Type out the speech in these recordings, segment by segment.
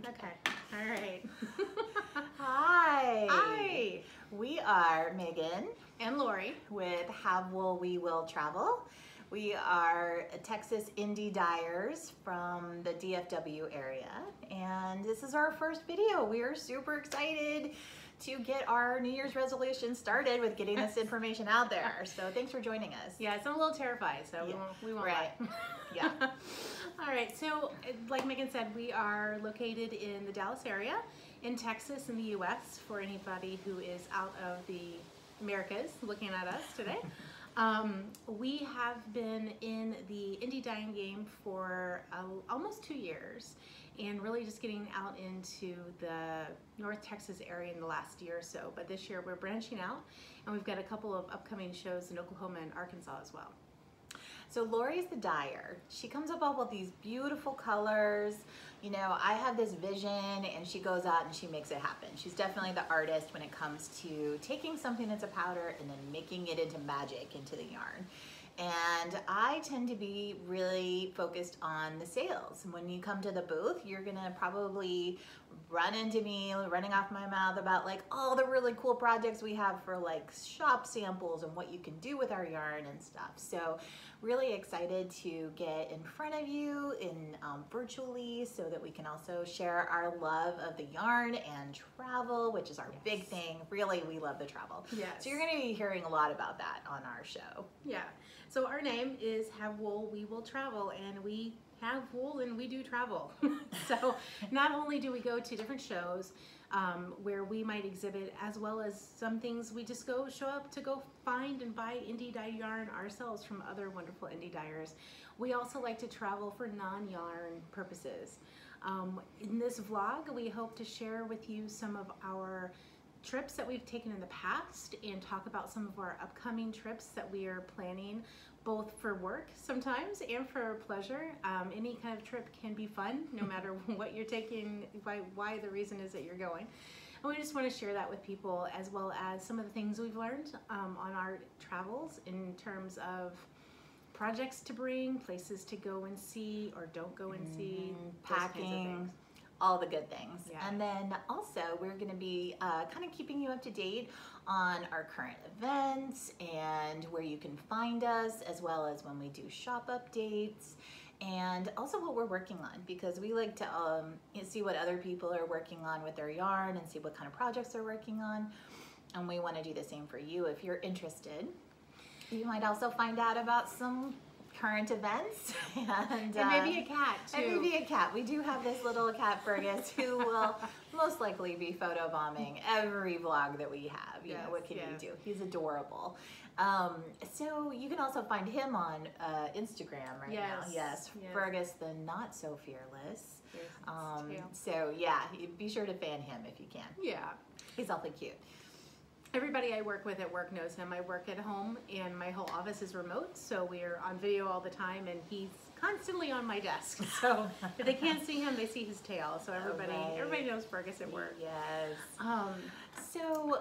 Okay. All right. Hi. Hi. We are Megan And Lorie. with Have Wool, We Will Travel. We are Texas indie dyers from the DFW area, and this is our first video. We are super excited to get our New Year's resolution started with getting this information out there. So thanks for joining us. Yes, I'm a little terrified, so Yeah. we won't Right. lie. Yeah. All right, so like Megan said, we are located in the Dallas area in Texas in the U.S. for anybody who is out of the Americas looking at us today. We have been in the indie dyeing game for almost 2 years and really just getting out into the North Texas area in the last year or so. But this year we're branching out and we've got a couple of upcoming shows in Oklahoma and Arkansas as well. So Lorie's the dyer. She comes up with these beautiful colors. You know, I have this vision and she goes out and she makes it happen. She's definitely the artist when it comes to taking something that's a powder and then making it into magic, into the yarn. And I tend to be really focused on the sales. When you come to the booth, you're gonna probably run into me running off my mouth about like all the really cool projects we have for like shop samples and what you can do with our yarn and stuff. So really excited to get in front of you in virtually so that we can also share our love of the yarn and travel, which is our big thing. Really, we love the travel. Yes. So you're gonna be hearing a lot about that on our show. Yeah. So our name is Have Wool, We Will Travel, and we have wool and we do travel. So not only do we go to different shows where we might exhibit, as well as some things we just show up to go find and buy indie dye yarn ourselves from other wonderful indie dyers. We also like to travel for non-yarn purposes. In this vlog, we hope to share with you some of our trips that we've taken in the past and talk about some of our upcoming trips that we are planning, both for work sometimes and for pleasure. Any kind of trip can be fun, no matter what you're taking, why the reason is that you're going. And we just want to share that with people, as well as some of the things we've learned on our travels in terms of projects to bring, places to go and see or don't go and see, Packing, all the good things. Yeah. And then also we're going to be kind of keeping you up to date on our current events and where you can find us, as well as when we do shop updates, and also what we're working on, because we like to see what other people are working on with their yarn and see what kind of projects they're working on. And we want to do the same for you if you're interested. You might also find out about some current events and maybe a cat too. And maybe a cat. We do have this little cat, Fergus, who will most likely be photobombing every vlog that we have. You know, what can you do? He's adorable. So you can also find him on Instagram right now. Yes, Fergus the Not So Fearless. So yeah, be sure to fan him if you can. Yeah. He's awfully cute. Everybody I work with at work knows him. I work at home and my whole office is remote, so we're on video all the time and he's constantly on my desk. So if they can't see him, they see his tail. So everybody knows Fergus at work. Yes. So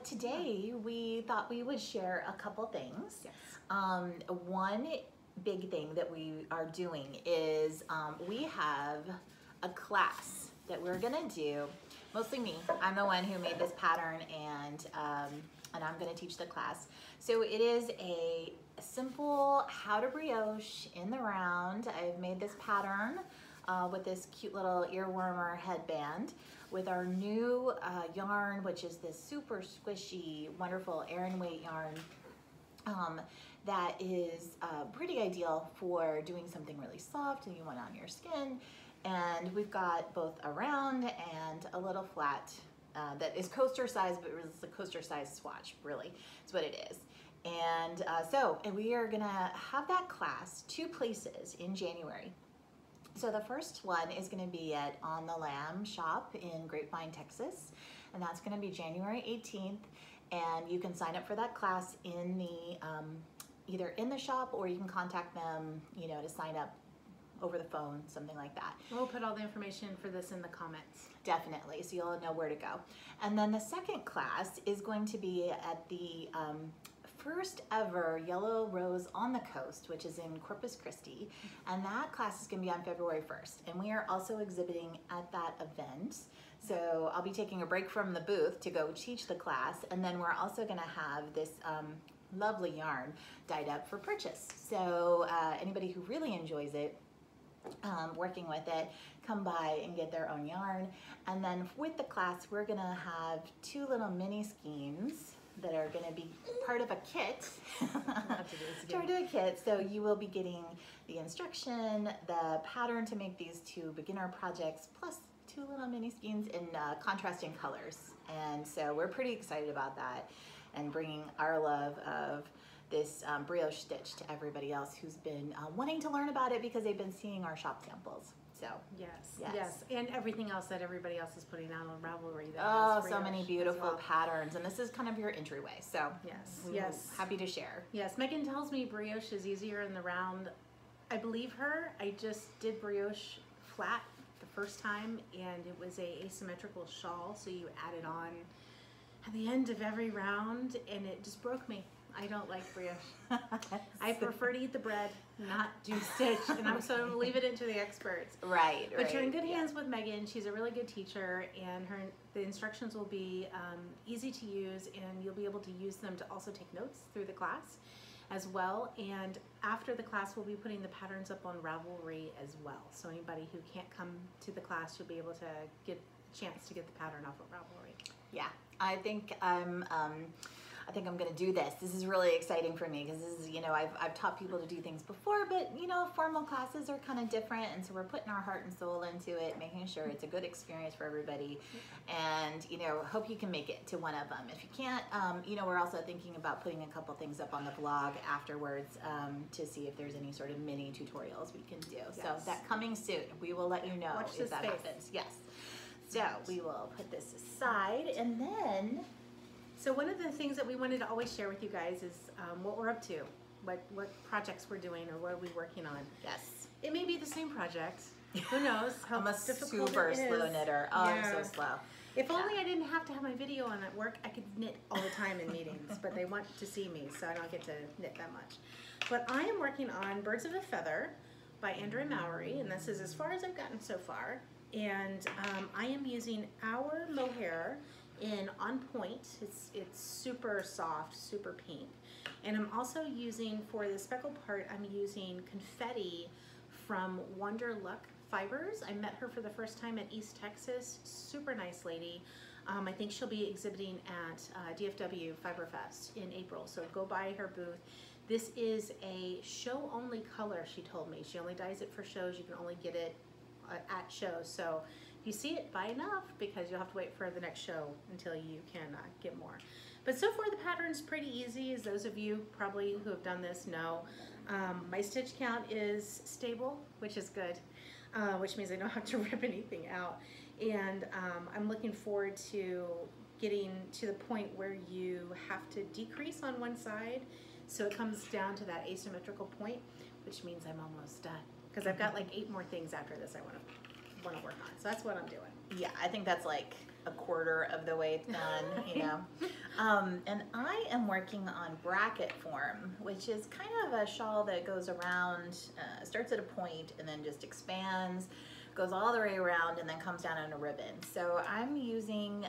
today we thought we would share a couple things. Yes. One big thing that we are doing is we have a class that we're gonna do. Mostly me. I'm the one who made this pattern, and I'm going to teach the class. So it is a simple how to brioche in the round. I've made this pattern with this cute little earwormer headband with our new yarn, which is this super squishy, wonderful Aran weight yarn that is pretty ideal for doing something really soft and you want it on your skin. And we've got both a round and a little flat that is coaster size, but it's a coaster size swatch, really, is what it is. And and we are gonna have that class 2 places in January. So the first one is gonna be at On the Lamb shop in Grapevine, Texas, and that's gonna be January 18th. And you can sign up for that class in the either in the shop, or you can contact them, you know, to sign up over the phone, something like that. We'll put all the information for this in the comments. Definitely, so you'll know where to go. And then the second class is going to be at the first ever Yellow Rose on the Coast, which is in Corpus Christi. And that class is gonna be on February 1st. And we are also exhibiting at that event. So I'll be taking a break from the booth to go teach the class. And then we're also gonna have this lovely yarn dyed up for purchase. So anybody who really enjoys it, working with it, come by and get their own yarn. And then with the class, we're gonna have 2 little mini skeins that are gonna be part of a kit. Part of a kit. So you will be getting the instruction, the pattern to make these 2 beginner projects, plus 2 little mini skeins in contrasting colors. And so we're pretty excited about that and bringing our love of this brioche stitch to everybody else who's been wanting to learn about it because they've been seeing our shop samples. So yes, and everything else that everybody else is putting out on Ravelry. That oh, has so many beautiful patterns, and this is kind of your entryway. So yes, happy to share. Yes, Megan tells me brioche is easier in the round. I believe her. I just did brioche flat the first time, and it was a asymmetrical shawl, so you add it on at the end of every round, and it just broke me. I don't like brioche. I prefer to eat the bread, not do stitch, and I'm so I'm gonna leave it into the experts. Right. But you're in good hands with Megan. She's a really good teacher, and the instructions will be easy to use, and you'll be able to use them to also take notes through the class as well. And after the class, we'll be putting the patterns up on Ravelry as well. So anybody who can't come to the class, you'll be able to get a chance to get the pattern off of Ravelry. Yeah, I think I'm going to do this. This is really exciting for me because this is, you know, I've taught people to do things before, but you know, formal classes are kind of different, and so we're putting our heart and soul into it, making sure it's a good experience for everybody, and you know, hope you can make it to one of them. If you can't, you know, we're also thinking about putting a couple things up on the blog afterwards to see if there's any sort of mini tutorials we can do. Yes. So that coming soon. We will let you know if that happens. Yes. So we will put this aside, and then. So one of the things that we wanted to always share with you guys is what we're up to, what projects we're doing, or what are we working on. Yes. It may be the same project. Who knows how I'm a difficult super it is. slow knitter. Oh, yeah. I'm so slow. If only I didn't have to have my video on at work, I could knit all the time in meetings, but they want to see me, so I don't get to knit that much. But I am working on Birds of a Feather by Andrea and Mowry, and this is as far as I've gotten so far. And I am using our mohair in On Point. It's super soft, super pink. And I'm also using, for the speckle part, I'm using Confetti from Wonder Luck Fibers. I met her for the first time at East Texas. Super nice lady. I think she'll be exhibiting at DFW Fiber Fest in April, so go by her booth. This is a show-only color, she told me. She only dyes it for shows. You can only get it at shows. So if you see it, buy enough, because you'll have to wait for the next show until you can get more. But so far the pattern's pretty easy, as those of you probably who have done this know. My stitch count is stable, which is good, which means I don't have to rip anything out. And I'm looking forward to getting to the point where you have to decrease on one side, so it comes down to that asymmetrical point, which means I'm almost done, because I've got like 8 more things after this I want to work on. So that's what I'm doing. Yeah, I think that's like a quarter of the way done, you know. And I am working on bracket form, which is kind of a shawl that goes around, starts at a point and then just expands, goes all the way around, and then comes down on a ribbon. So I'm using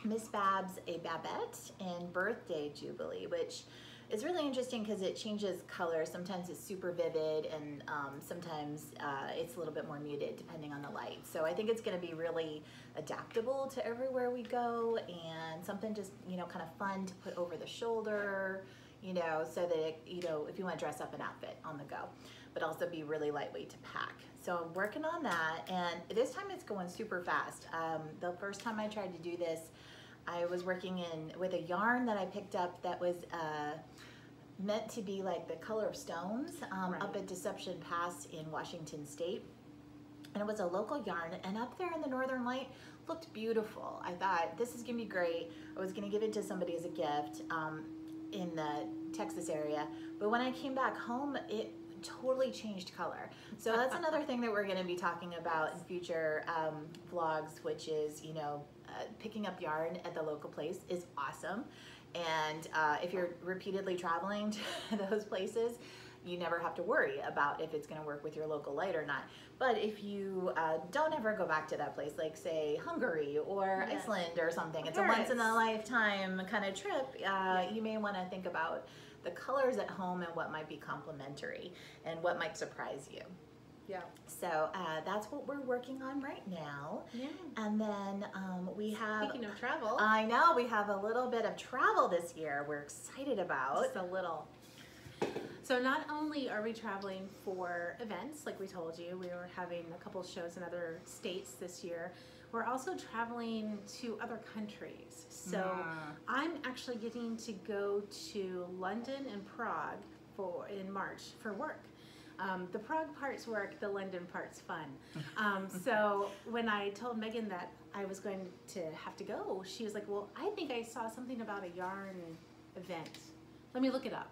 Miss Babs a Babette in Birthday Jubilee, which is really interesting because it changes color. Sometimes it's super vivid, and sometimes it's a little bit more muted depending on the light. So I think it's going to be really adaptable to everywhere we go, and something just, you know, kind of fun to put over the shoulder, you know, so that it, you know, if you want to dress up an outfit on the go, but also be really lightweight to pack. So I'm working on that, and this time it's going super fast. The first time I tried to do this, I was working with a yarn that I picked up that was meant to be like the color of stones up at Deception Pass in Washington State. And it was a local yarn, and up there in the Northern Light looked beautiful. I thought, this is gonna be great. I was gonna give it to somebody as a gift in the Texas area. But when I came back home, it totally changed color. So that's another thing that we're gonna be talking about in future vlogs, which is, you know, picking up yarn at the local place is awesome. And if you're repeatedly traveling to those places, you never have to worry about if it's going to work with your local light or not. But if you don't ever go back to that place, like say Hungary or Iceland or something, it's a once in a lifetime kind of trip, you may want to think about the colors at home and what might be complementary and what might surprise you. Yeah. So that's what we're working on right now. Yeah. And then we have... Speaking of travel. I know, we have a little bit of travel this year we're excited about. Just a little. So not only are we traveling for events, like we told you, we were having a couple shows in other states this year, we're also traveling to other countries. So I'm actually getting to go to London and Prague in March for work. The Prague part's work, the London part's fun. So when I told Megan that I was going to have to go, she was like, well, I think I saw something about a yarn event. Let me look it up.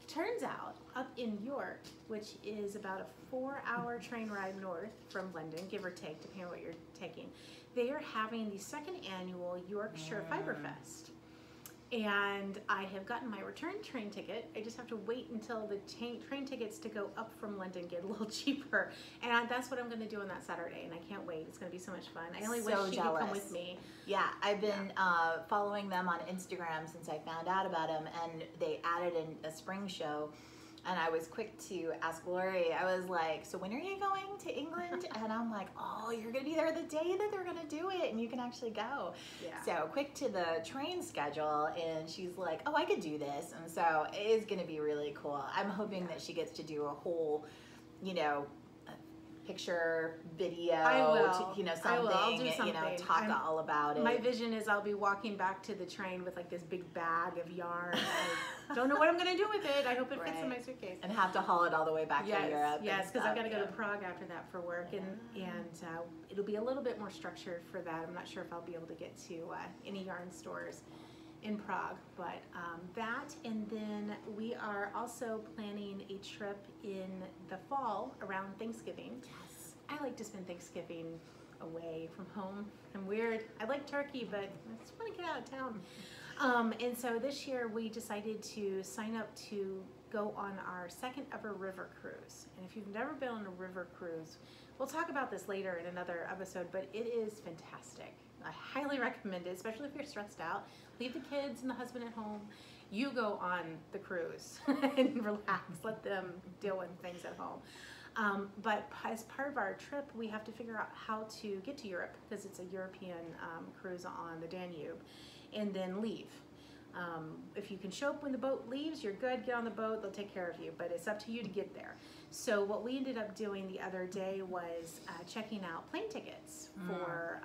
Turns out, up in York, which is about a 4-hour train ride north from London, give or take, depending on what you're taking, they are having the 2nd annual Yorkshire Fiber Fest. And I have gotten my return train ticket. I just have to wait until the train tickets to go up from London get a little cheaper. And that's what I'm going to do on that Saturday. And I can't wait. It's going to be so much fun. I only wish she could come with me. Yeah, I've been following them on Instagram since I found out about them. And they added in a spring show. And I was quick to ask Lorie, I was like, so when are you going to England? And I'm like, oh, you're going to be there the day that they're going to do it, and you can actually go. Yeah. So quick to the train schedule, and she's like, oh, I could do this. And so it is going to be really cool. I'm hoping that she gets to do a whole, you know, picture, video, something, I'll do something. Talk all about it. My vision is I'll be walking back to the train with like this big bag of yarn. I don't know what I'm going to do with it. I hope it fits in my suitcase. And have to haul it all the way back to Europe. Yes, because I've got to go to Prague after that for work, and it'll be a little bit more structured for that. I'm not sure if I'll be able to get to any yarn stores in Prague, but that, and then we are also planning a trip in the fall around Thanksgiving. Yes. I like to spend Thanksgiving away from home. I'm weird. I like turkey, but I just want to get out of town. And so this year we decided to sign up to go on our 2nd ever river cruise. And if you've never been on a river cruise, we'll talk about this later in another episode, but it is fantastic. I highly recommend it, especially if you're stressed out. Leave the kids and the husband at home. You go on the cruise and relax. Let them deal with things at home. But as part of our trip, we have to figure out how to get to Europe, because it's a European cruise on the Danube, and then leave. If you can show up when the boat leaves, you're good. Get on the boat. They'll take care of you. But it's up to you to get there. So what we ended up doing the other day was checking out plane tickets for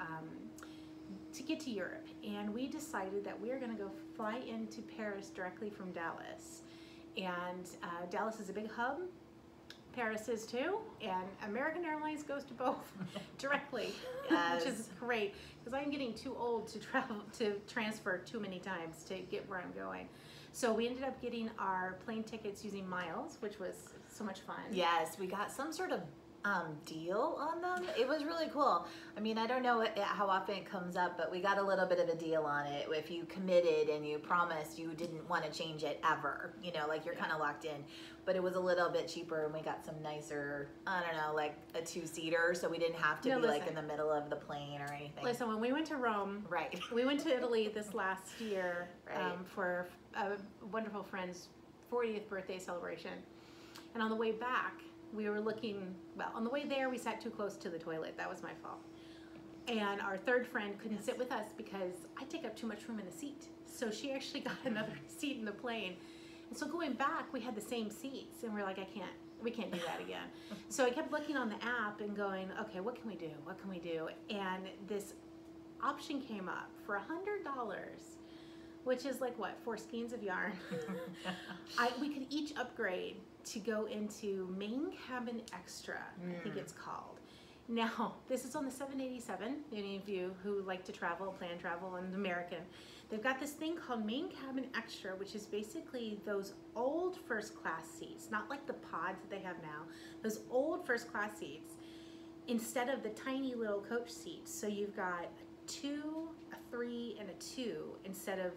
to get to Europe, and we decided that we are going to go fly into Paris directly from Dallas. And Dallas is a big hub. Paris is too, and American Airlines goes to both directly, which is great, because I'm getting too old to transfer too many times to get where I'm going. So we ended up getting our plane tickets using miles, which was so much fun. Yes, we got some sort of deal on them. It was really cool. I mean, I don't know how often it comes up, but we got a little bit of a deal on it. If you committed and you promised you didn't want to change it ever, like you're kind of locked in. But it was a little bit cheaper, and we got some nicer, I don't know, like a 2-seater, so we didn't have to be like in the middle of the plane or anything. Listen, when we went to Rome, we went to Italy this last year for a wonderful friend's 40th birthday celebration. And on the way back, we were looking, on the way there, we sat too close to the toilet. That was my fault. And our third friend couldn't sit with us because I take up too much room in the seat. So she actually got another seat in the plane. And so going back, we had the same seats, and we're like, we can't do that again. So I kept looking on the app and going, okay, what can we do? What can we do? And this option came up for $100, which is like what, 4 skeins of yarn. We could each upgrade to go into Main Cabin Extra, I think it's called. Now, this is on the 787. Any of you who like to travel, plan travel, and American, they've got this thing called Main Cabin Extra, which is basically those old first class seats, not like the pods that they have now, those old first class seats, instead of the tiny little coach seats. So you've got a 2, a 3, and a 2 instead of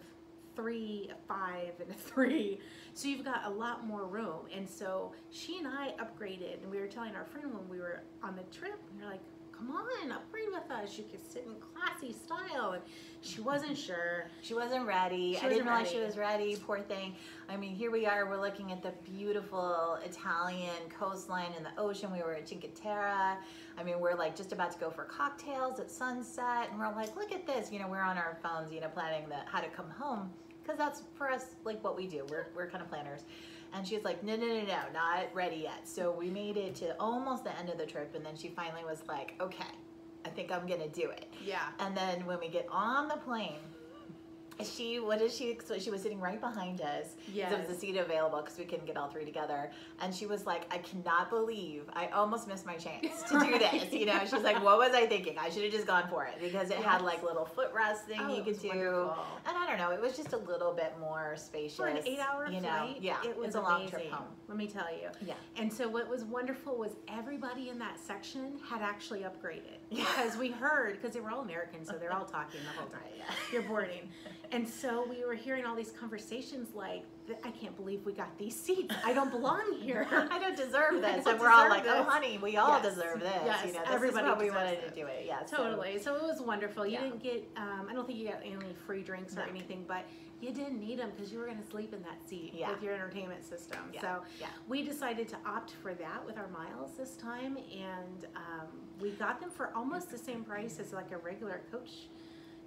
3, a 5, and a 3. So you've got a lot more room. And so she and I upgraded, and we were telling our friend when we were on the trip, and we were like, come on, upgrade with us. You could sit in classy style. And she wasn't sure. She wasn't ready. I didn't realize she was ready, poor thing. I mean, here we are, we're looking at the beautiful Italian coastline and the ocean. We were at Cinque Terre. I mean, we're like just about to go for cocktails at sunset. And we're like, look at this. You know, we're on our phones, you know, planning how to come home. Because that's for us, like what we do. We're kind of planners. And she's like, no, not ready yet. So we made it to almost the end of the trip, and then she finally was like, okay, I think I'm gonna do it. Yeah. And then when we get on the plane, so she was sitting right behind us. Yes. There was a seat available because we couldn't get all three together. And she was like, I cannot believe I almost missed my chance to do this. You know, she's like, what was I thinking? I should have just gone for it because it had like little footrest thing you could do. Wonderful. And I don't know, it was just a little bit more spacious. For an 8-hour flight, yeah, it was it's a long trip home. Let me tell you. Yeah. And so what was wonderful was everybody in that section had actually upgraded. Because we heard, because they were all Americans, so they're all talking the whole time. You're boarding. And so we were hearing all these conversations like, I can't believe we got these seats. I don't belong here. I don't deserve this. And we're all like, oh honey, we all deserve this. Yes, you know, everybody is what we wanted it. to do it. Yeah, totally. So it was wonderful. You Yeah. didn't get, I don't think you got any free drinks or anything, but you didn't need them because you were going to sleep in that seat with your entertainment system. Yeah. So we decided to opt for that with our miles this time, and we got them for almost the same price as like a regular coach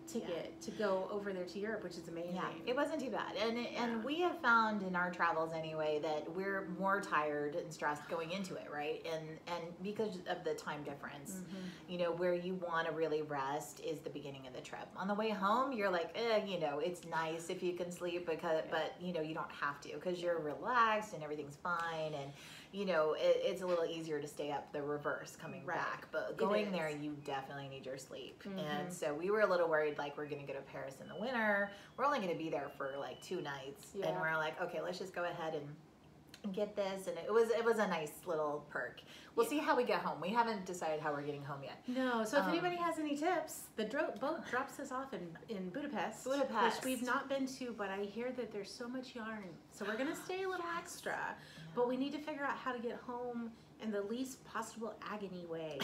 ticket to go over there to Europe, which is amazing. Yeah, it wasn't too bad. And we have found in our travels anyway that we're more tired and stressed going into it, right? And because of the time difference, you know, where you want to really rest is the beginning of the trip. On the way home, you're like, you know, it's nice if you can sleep but you know, you don't have to because you're relaxed and everything's fine, and you know, it's a little easier to stay up the reverse coming back. But going there, you definitely need your sleep. And so we were a little worried, like, we're going to go to Paris in the winter. We're only going to be there for like 2 nights. And we're like, okay, let's just go ahead and get this. And it was a nice little perk. We'll see how we get home. We haven't decided how we're getting home yet. No, so if anybody has any tips, the boat drops us off in Budapest. Which we've not been to, but I hear that there's so much yarn. So we're going to stay a little extra. But we need to figure out how to get home in the least possible agony way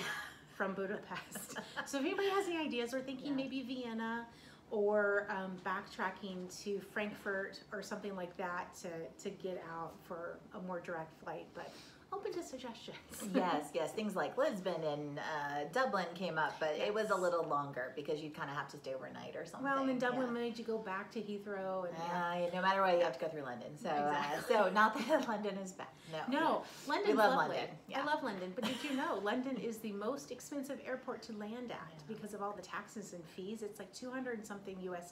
from Budapest. So if anybody has any ideas, we're thinking maybe Vienna or backtracking to Frankfurt or something like that to get out for a more direct flight. But open to suggestions. Yes, things like Lisbon and Dublin came up, but it was a little longer because you kind of have to stay overnight or something. Well, and then Dublin made you go back to Heathrow, and no matter what, you have to go through London. So, so not that London is bad. No, London's love lovely. London. I love London, but did you know London is the most expensive airport to land at because of all the taxes and fees? It's like $200 and something US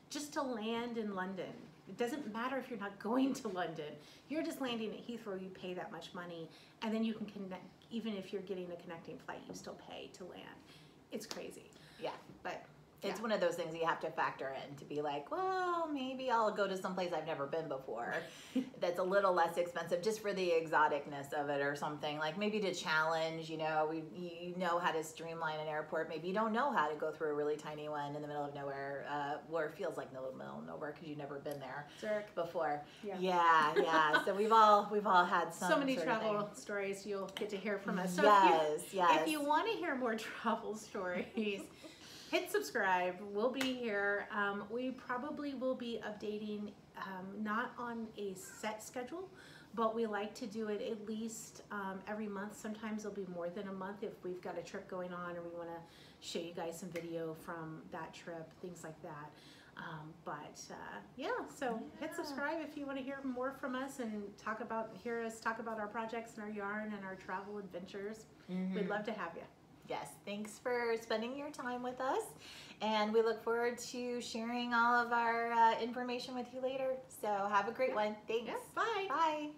just to land in London. It doesn't matter if you're not going to London. You're just landing at Heathrow, you pay that much money, and then you can connect, even if you're getting a connecting flight, you still pay to land. It's crazy. Yeah. But it's one of those things you have to factor in to be like, well, maybe I'll go to someplace I've never been before that's a little less expensive just for the exoticness of it or something. Like maybe to challenge, you know, you know how to streamline an airport. Maybe you don't know how to go through a really tiny one in the middle of nowhere, where it feels like the middle of nowhere because you've never been there before. Yeah. So we've all had so many travel stories you'll get to hear from us. So if you want to hear more travel stories, hit subscribe. We'll be here. We probably will be updating, not on a set schedule, but we like to do it at least every month. Sometimes it'll be more than a month if we've got a trip going on or we want to show you guys some video from that trip, things like that. So hit subscribe if you want to hear more from us and hear us talk about our projects and our yarn and our travel adventures. We'd love to have you. Yes, thanks for spending your time with us, and we look forward to sharing all of our information with you later. So have a great one. Thanks. Yes, bye. Bye.